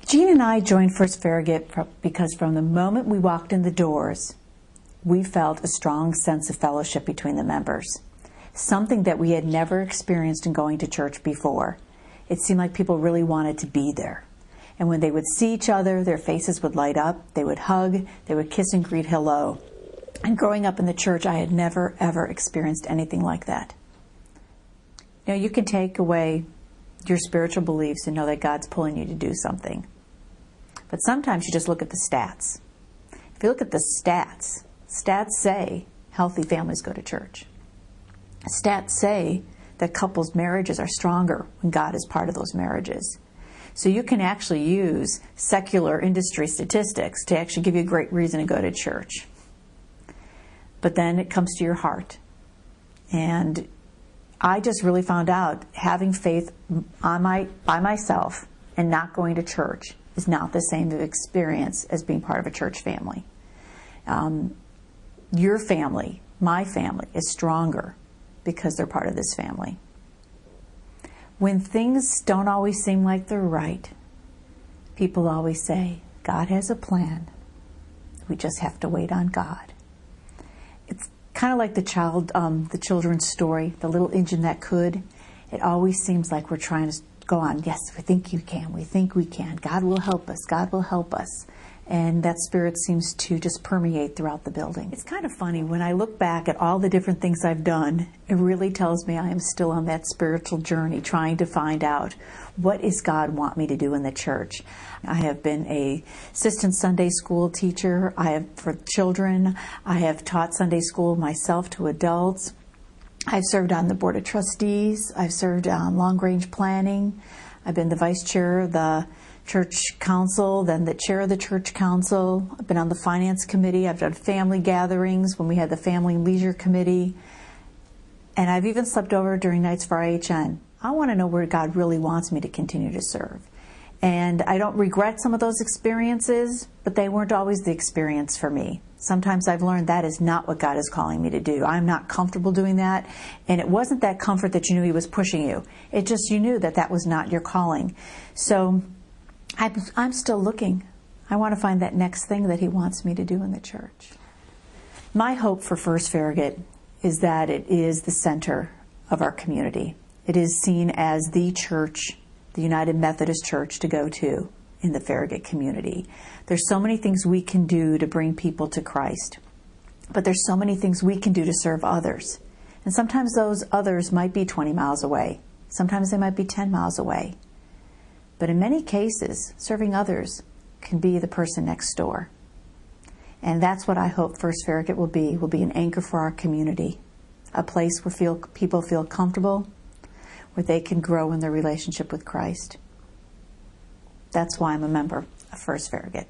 Jean and I joined First Farragut because from the moment we walked in the doors, we felt a strong sense of fellowship between the members, something that we had never experienced in going to church before. It seemed like people really wanted to be there. And when they would see each other, their faces would light up, they would hug, they would kiss and greet hello. And growing up in the church, I had never, ever experienced anything like that. You know, you can take away your spiritual beliefs and know that God's pulling you to do something. But sometimes you just look at the stats. If you look at the stats, stats say healthy families go to church. Stats say that couples' marriages are stronger when God is part of those marriages. So you can actually use secular industry statistics to actually give you a great reason to go to church. But then it comes to your heart. And I just really found out having faith by myself and not going to church is not the same experience as being part of a church family. Your family, my family, is stronger because they're part of this family. When things don't always seem like they're right, people always say, God has a plan. We just have to wait on God. It's kind of like the children's story, the little engine that could. It always seems like we're trying to go on. Yes, we think you can. We think we can. God will help us. God will help us. And that spirit seems to just permeate throughout the building. It's kind of funny, when I look back at all the different things I've done, it really tells me I am still on that spiritual journey, trying to find out what does God want me to do in the church. I have been an assistant Sunday school teacher. For children. I have taught Sunday school myself to adults. I've served on the board of trustees. I've served on long-range planning. I've been the vice chair of the church council, then the chair of the church council. I've been on the finance committee. I've done family gatherings when we had the family leisure committee. And I've even slept over during nights for IHN. I want to know where God really wants me to continue to serve. And I don't regret some of those experiences, but they weren't always the experience for me. Sometimes I've learned that is not what God is calling me to do. I'm not comfortable doing that. And it wasn't that comfort that you knew He was pushing you. It just, you knew that that was not your calling. So I'm still looking. I want to find that next thing that He wants me to do in the church. My hope for First Farragut is that it is the center of our community. It is seen as the church, the United Methodist Church, to go to in the Farragut community. There's so many things we can do to bring people to Christ, but there's so many things we can do to serve others. And sometimes those others might be 20 miles away. Sometimes they might be 10 miles away. But in many cases, serving others can be the person next door. And that's what I hope First Farragut will be an anchor for our community, a place where people feel comfortable, where they can grow in their relationship with Christ. That's why I'm a member of First Farragut.